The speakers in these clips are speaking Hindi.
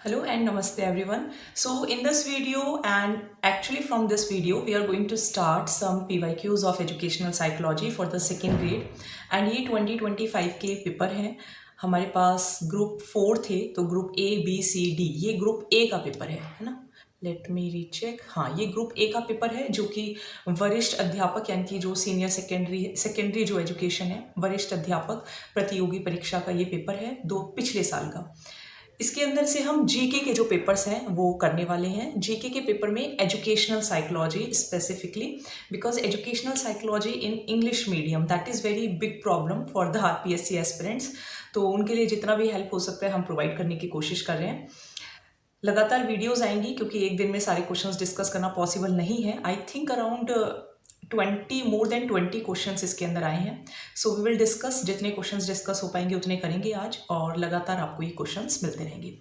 Hello and namaste everyone. So in this video and actually from this video we are going to start some PYQs of educational psychology for the second grade and ये 2025 के पेपर हैं. हमारे पास ग्रुप 4 थे तो group A B C D ये ग्रुप A का पेपर है ना. Let me recheck. हाँ, ये ग्रुप ए का पेपर है जो कि वरिष्ठ अध्यापक यानी कि जो सीनियर सेकेंडरी जो एजुकेशन है वरिष्ठ अध्यापक प्रतियोगी परीक्षा का ये पेपर है पिछले साल का. इसके अंदर से हम जीके के जो पेपर्स हैं वो करने वाले हैं. जीके के पेपर में educational psychology specifically because educational psychology in English medium that is very big problem for the RPSC aspirants. तो उनके लिए जितना भी हेल्प हो सकता है हम प्रोवाइड करने की कोशिश कर रहे हैं. लगातार वीडियोस आएंगी क्योंकि एक दिन में सारे क्वेश्चंस डिस्कस करना पॉसिबल नहीं है. आई थिंक अराउंड 20 क्वेश्चंस इसके अंदर आए हैं. सो वी विल डिस्कस, जितने क्वेश्चंस डिस्कस हो पाएंगे उतने करेंगे आज और लगातार आपको ये क्वेश्चंस मिलते रहेंगे.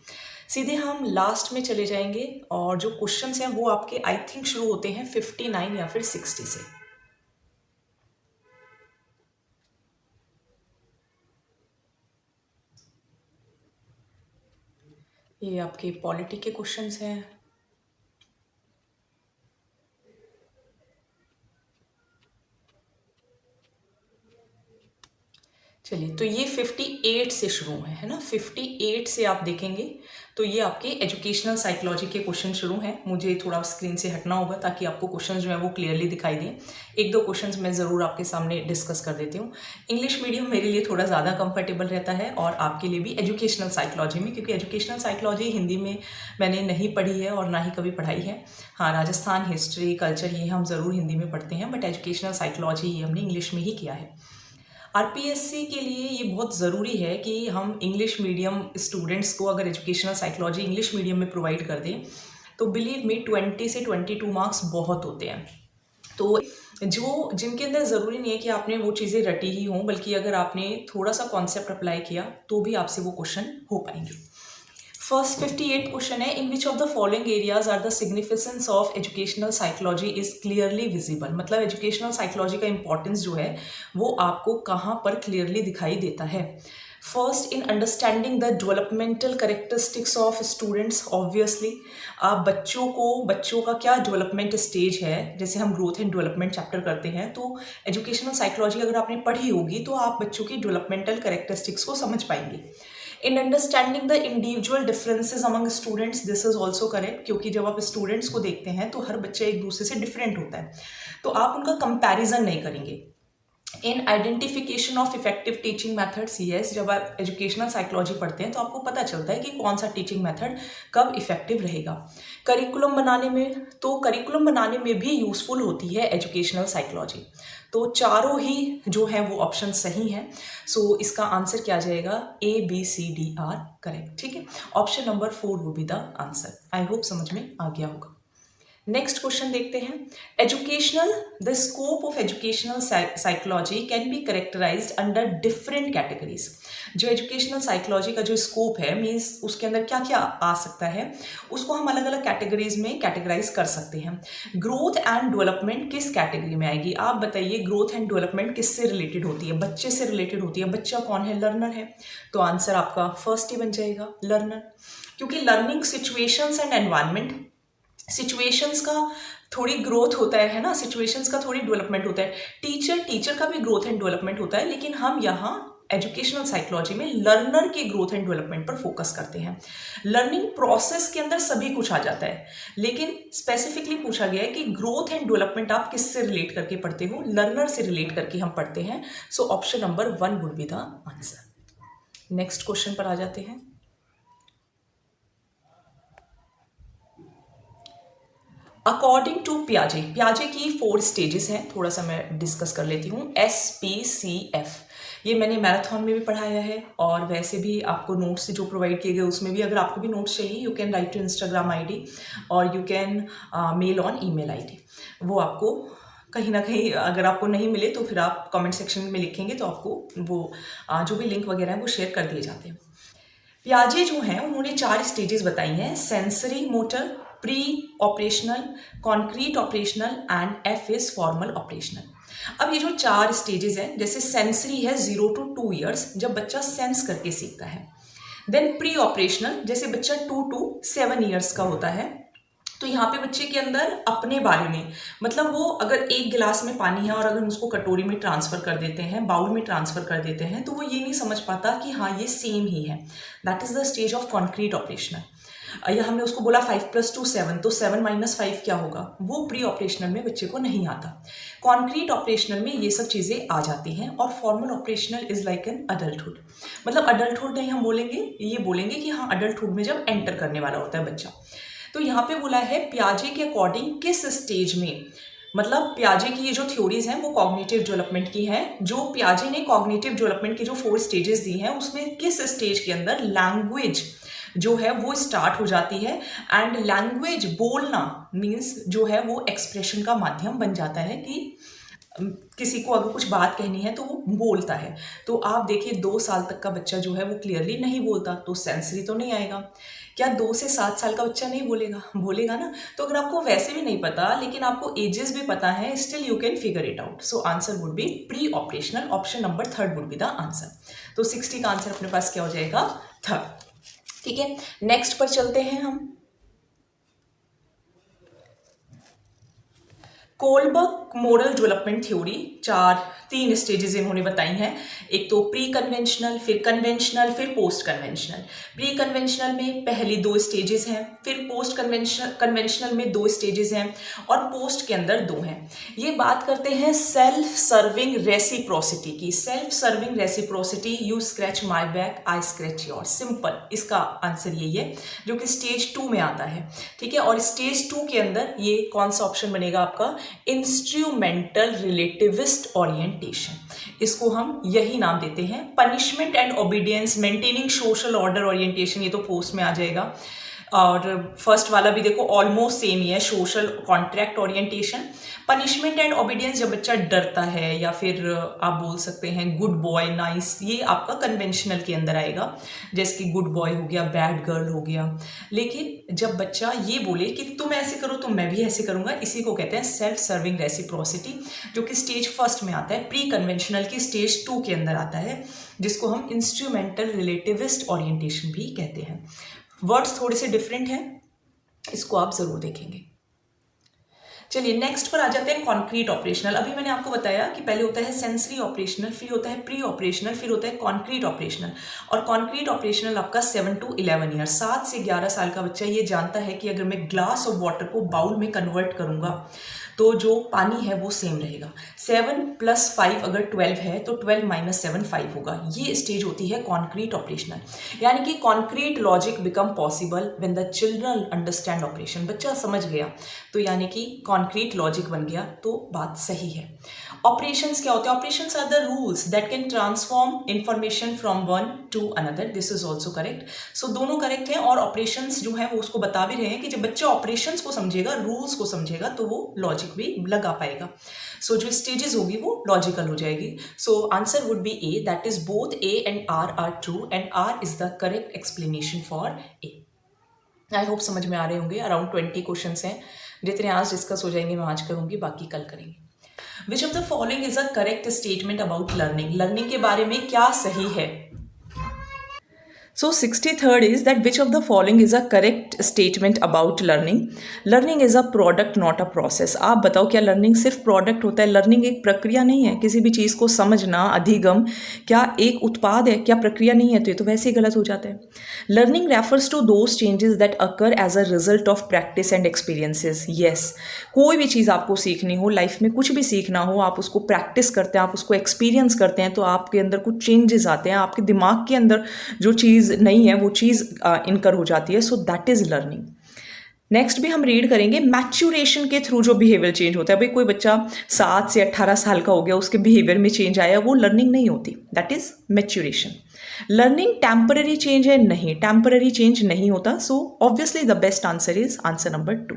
सीधे हम लास्ट में चले जाएंगे और जो क्वेश्चंस हैं वो आपके आई थिंक शुरू होते हैं 59 या फिर 60 से. ये आपके पॉलिटी के क्वेश्चंस हैं. चलिए, तो ये 58 से शुरू है ना. 58 से आप देखेंगे तो ये आपके एजुकेशनल साइकोलॉजी के क्वेश्चन शुरू हैं. मुझे थोड़ा स्क्रीन से हटना होगा ताकि आपको क्वेश्चन जो है वो क्लियरली दिखाई दें. एक दो क्वेश्चंस मैं ज़रूर आपके सामने डिस्कस कर देती हूँ. इंग्लिश मीडियम मेरे लिए थोड़ा ज़्यादा कंफर्टेबल रहता है और आपके लिए भी एजुकेशनल साइकोलॉजी में, क्योंकि एजुकेशनल साइकोलॉजी हिंदी में मैंने नहीं पढ़ी है और ना ही कभी पढ़ाई है. हाँ, राजस्थान हिस्ट्री कल्चर ये हम ज़रूर हिंदी में पढ़ते हैं, बट एजुकेशनल साइकोलॉजी ये हमने इंग्लिश में ही किया है. आरपीएससी के लिए ये बहुत ज़रूरी है कि हम इंग्लिश मीडियम स्टूडेंट्स को अगर एजुकेशनल साइकोलॉजी इंग्लिश मीडियम में प्रोवाइड कर दें तो बिलीव मी 20 से 22 मार्क्स बहुत होते हैं. तो जिनके अंदर ज़रूरी नहीं है कि आपने वो चीज़ें रटी ही हों, बल्कि अगर आपने थोड़ा सा कॉन्सेप्ट अप्लाई किया तो भी आपसे वो क्वेश्चन हो पाएंगे. फर्स्ट 58 क्वेश्चन है, in which of the following areas are the significance of educational psychology is clearly visible. मतलब एजुकेशनल साइकोलॉजी का इंपॉर्टेंस जो है वो आपको कहाँ पर क्लियरली दिखाई देता है. First, in understanding the developmental characteristics of students. Obviously आप बच्चों का क्या डेवलपमेंट स्टेज है, जैसे हम ग्रोथ एंड डेवलपमेंट चैप्टर करते हैं तो एजुकेशनल साइकोलॉजी अगर आपने पढ़ी होगी तो आप बच्चों की डेवलपमेंटल करेक्टरिस्टिक्स को समझ पाएंगे. In understanding the individual differences among students, this is also correct, क्योंकि जब आप स्टूडेंट्स को देखते हैं तो हर बच्चा एक दूसरे से डिफरेंट होता है तो आप उनका कंपैरिजन नहीं करेंगे. In identification of effective teaching methods, yes, जब आप एजुकेशनल साइकोलॉजी पढ़ते हैं तो आपको पता चलता है कि कौन सा टीचिंग मेथड कब इफेक्टिव रहेगा. करिकुलम बनाने में भी यूजफुल होती है एजुकेशनल साइकोलॉजी. तो चारों ही जो हैं वो ऑप्शन सही हैं. सो इसका आंसर क्या जाएगा, ABCD आर करेक्ट. ठीक है, ऑप्शन नंबर 4 वो भी द आंसर. आई होप समझ में आ गया होगा. नेक्स्ट क्वेश्चन देखते हैं. The scope of educational psychology can be characterised under different categories. जो एजुकेशनल साइकोलॉजी का जो स्कोप है मीन्स उसके अंदर क्या क्या आ सकता है उसको हम अलग अलग कैटेगरीज में कैटेगराइज कर सकते हैं. ग्रोथ एंड डेवलपमेंट किस कैटेगरी में आएगी, आप बताइए. ग्रोथ एंड डेवलपमेंट किससे रिलेटेड होती है, बच्चे से रिलेटेड होती है. बच्चा कौन है, लर्नर है. तो आंसर आपका फर्स्ट ही बन जाएगा, लर्नर. क्योंकि learning situations and environment, situations का थोड़ी ग्रोथ होता है ना, सिचुएशंस का थोड़ी डेवलपमेंट होता है. टीचर का भी ग्रोथ एंड डेवलपमेंट होता है, लेकिन हम यहाँ एजुकेशनल साइकोलॉजी में लर्नर के ग्रोथ एंड डेवलपमेंट पर फोकस करते हैं. लर्निंग प्रोसेस के अंदर सभी कुछ आ जाता है, लेकिन स्पेसिफिकली पूछा गया है कि ग्रोथ एंड डेवलपमेंट आप किससे रिलेट करके पढ़ते हो, लर्नर से रिलेट करके हम पढ़ते हैं. So option number 1 would be the answer. Next question पर आ जाते हैं. अकॉर्डिंग टू पियाजे की 4 स्टेजेस हैं, थोड़ा सा मैं डिस्कस कर लेती हूँ. SPCF ये मैंने मैराथन में भी पढ़ाया है और वैसे भी आपको नोट्स जो प्रोवाइड किए गए उसमें भी, अगर आपको भी नोट्स चाहिए you can write to Instagram ID और you can mail on email ID. वो आपको कहीं ना कहीं अगर आपको नहीं मिले तो फिर आप कमेंट सेक्शन में लिखेंगे तो आपको वो जो भी लिंक वगैरह है वो शेयर कर दिए जाते हैं. पियाजे जो हैं उन्होंने 4 स्टेजेस बताई हैं, sensory motor, pre operational, concrete operational and F is formal operational. अब ये जो 4 स्टेजेस हैं, जैसे सेंसरी है 0 to 2 ईयर्स, जब बच्चा सेंस करके सीखता है. देन प्री ऑपरेशनल, जैसे बच्चा 2 to 7 ईयर्स का होता है, तो यहाँ पे बच्चे के अंदर अपने बारे में, मतलब वो अगर एक गिलास में पानी है और अगर उसको कटोरी में ट्रांसफ़र कर देते हैं, बाउल में ट्रांसफ़र कर देते हैं, तो वो ये नहीं समझ पाता कि हाँ ये सेम ही है। That is the stage of concrete operational. या हमने उसको बोला 5 + 2 7, तो 7 - 5 क्या होगा, वो प्री ऑपरेशनल में बच्चे को नहीं आता। कॉन्क्रीट ऑपरेशनल में ये सब चीज़ें आ जाती हैं। और formal operational is like an adulthood, मतलब अडल्टहुड नहीं हम बोलेंगे, ये बोलेंगे कि हाँ अडल्टहुड में जब एंटर करने वाला होता है बच्चा। तो यहाँ पे बोला है पियाजे के अकॉर्डिंग किस स्टेज में, मतलब पियाजे की ये जो थ्योरीज हैं वो कॉग्निटिव डेवलपमेंट की हैं। जो पियाजे ने कॉग्निटिव डेवलपमेंट की जो 4 स्टेजेस दी हैं उसमें किस स्टेज के अंदर लैंग्वेज जो है वो स्टार्ट हो जाती है। एंड लैंग्वेज बोलना मीन्स जो है वो एक्सप्रेशन का माध्यम बन जाता है कि किसी को अगर कुछ बात कहनी है तो वो बोलता है। तो आप देखिए 2 साल तक का बच्चा जो है वो क्लियरली नहीं बोलता, तो सेंसरी तो नहीं आएगा। क्या 2 से 7 साल का बच्चा नहीं बोलेगा, बोलेगा ना। तो अगर आपको वैसे भी नहीं पता लेकिन आपको एजेस भी पता है, still you can figure it out. So answer would B pre operational, option number 3 would be the answer. तो 60 का आंसर अपने पास क्या हो जाएगा, 3। ठीक है, नेक्स्ट पर चलते हैं हम। Kohlberg moral development theory 3 stages इन्होंने बताई हैं। एक तो प्री कन्वेंशनल, फिर कन्वेंशनल, फिर पोस्ट कन्वेंशनल। प्री कन्वेंशनल में पहली 2 स्टेजेस हैं, फिर पोस्ट कन्वेंशनल में 2 स्टेजेस हैं और पोस्ट के अंदर 2 हैं। ये बात करते हैं सेल्फ सर्विंग रेसिप्रोसिटी की। Self serving reciprocity, you scratch my back I scratch your, simple इसका आंसर यही है, जो कि स्टेज 2 में आता है। ठीक है, और स्टेज 2 के अंदर ये कौन सा ऑप्शन बनेगा आपका, इंस्ट्रूमेंटल रिलेटिविस्ट ओरिएंटेशन। इसको हम यही नाम देते हैं। Punishment and obedience, maintaining social order orientation, ये तो पोस्ट में आ जाएगा। और फर्स्ट वाला भी देखो ऑलमोस्ट सेम ही है, social contract orientation. Punishment and obedience, जब बच्चा डरता है या फिर आप बोल सकते हैं गुड बॉय नाइस, ये आपका कन्वेंशनल के अंदर आएगा, जैसे कि गुड बॉय हो गया, बैड गर्ल हो गया। लेकिन जब बच्चा ये बोले कि तुम ऐसे करो तो मैं भी ऐसे करूँगा, इसी को कहते हैं सेल्फ सर्विंग रेसिप्रोसिटी, जो कि स्टेज 1 में आता है। प्री कन्वेंशनल की स्टेज 2 के अंदर आता है, जिसको हम इंस्ट्रूमेंटल रिलेटिविस्ट ओरिएंटेशन भी कहते हैं। वर्ड्स थोड़े से डिफरेंट हैं, इसको आप ज़रूर देखेंगे। चलिए नेक्स्ट पर आ जाते हैं कॉन्क्रीट ऑपरेशनल। अभी मैंने आपको बताया कि पहले होता है सेंसरी ऑपरेशनल, फिर होता है प्री ऑपरेशनल, फिर होता है कॉन्क्रीट ऑपरेशनल। और कॉन्क्रीट ऑपरेशनल आपका 7 to 11 ईयर, 7 से 11 साल का बच्चा ये जानता है कि अगर मैं ग्लास ऑफ वाटर को बाउल में कन्वर्ट करूंगा तो जो पानी है वो सेम रहेगा। 7 + 5 अगर 12 है तो 12 - 7 5 होगा। ये स्टेज होती है कॉन्क्रीट ऑपरेशनल, यानी कि concrete logic become possible when the children understand operation. बच्चा समझ गया तो यानी कि कॉन्क्रीट लॉजिक बन गया, तो बात सही है। ऑपरेशंस क्या होते हैं, operations are the rules that can transform information from one to another, this is also correct. So दोनों करेक्ट हैं। और ऑपरेशंस जो है वो उसको बता भी रहे हैं कि जब बच्चा ऑपरेशंस को समझेगा, रूल्स को समझेगा, तो वो लॉजिक भी लगा पाएगा। सो जो स्टेजेस होगी वो लॉजिकल हो जाएगी। So answer would be A, that is both A and R are true and R is the correct explanation for A. I hope समझ में आ रहे होंगे। अराउंड 20 क्वेश्चंस हैं, जितने आज डिस्कस हो जाएंगे मैं आज करूंगी, बाकी कल करेंगे। विच of the following is a correct statement about learning, learning के बारे में क्या सही है। So 63rd is that which of the following is a correct statement about learning? Learning is a product not a process. आप बताओ क्या लर्निंग सिर्फ प्रोडक्ट होता है? लर्निंग एक प्रक्रिया नहीं है। किसी भी चीज़ को समझना, अधिगम, क्या एक उत्पाद है? क्या प्रक्रिया नहीं है? तो ये तो वैसे ही गलत हो जाता है। Learning refers to those changes that occur as a result of practice and experiences. Yes, कोई भी चीज़ आपको सीखनी हो, लाइफ में कुछ भी सीखना हो, आप उसको प्रैक्टिस करते हैं, आप उसको एक्सपीरियंस करते हैं, तो आपके अंदर कुछ चेंजेस आते हैं, आपके दिमाग के अंदर जो चीज़ नहीं है वो चीज़ इनकर हो जाती है। So that is learning. Next भी हम रीड करेंगे, मैच्योरेशन के थ्रू जो बिहेवियर चेंज होता है। भाई कोई बच्चा 7 से 18 साल का हो गया, उसके बिहेवियर में चेंज आया, वो लर्निंग नहीं होती, that is maturation. Learning temporary change है? नहीं, टेम्पररी चेंज नहीं होता। So obviously the best answer is answer number 2।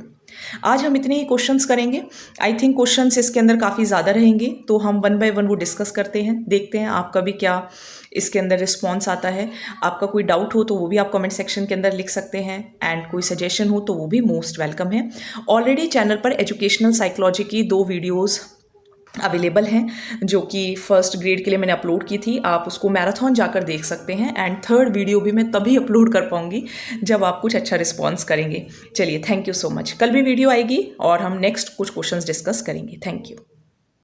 आज हम इतने ही क्वेश्चंस करेंगे। आई थिंक क्वेश्चंस इसके अंदर काफ़ी ज़्यादा रहेंगे, तो हम 1 by 1 वो डिस्कस करते हैं, देखते हैं आपका भी क्या इसके अंदर रिस्पॉन्स आता है। आपका कोई डाउट हो तो वो भी आप कमेंट सेक्शन के अंदर लिख सकते हैं, एंड कोई सजेशन हो तो वो भी मोस्ट वेलकम है। ऑलरेडी चैनल पर एजुकेशनल साइकोलॉजी की 2 वीडियोज़ अवेलेबल हैं, जो कि फर्स्ट ग्रेड के लिए मैंने अपलोड की थी। आप उसको मैराथन जाकर देख सकते हैं। एंड थर्ड वीडियो भी मैं तभी अपलोड कर पाऊँगी जब आप कुछ अच्छा रिस्पॉन्स करेंगे। चलिए, थैंक यू सो मच। कल भी वीडियो आएगी और हम नेक्स्ट कुछ क्वेश्चंस डिस्कस करेंगे। Thank you.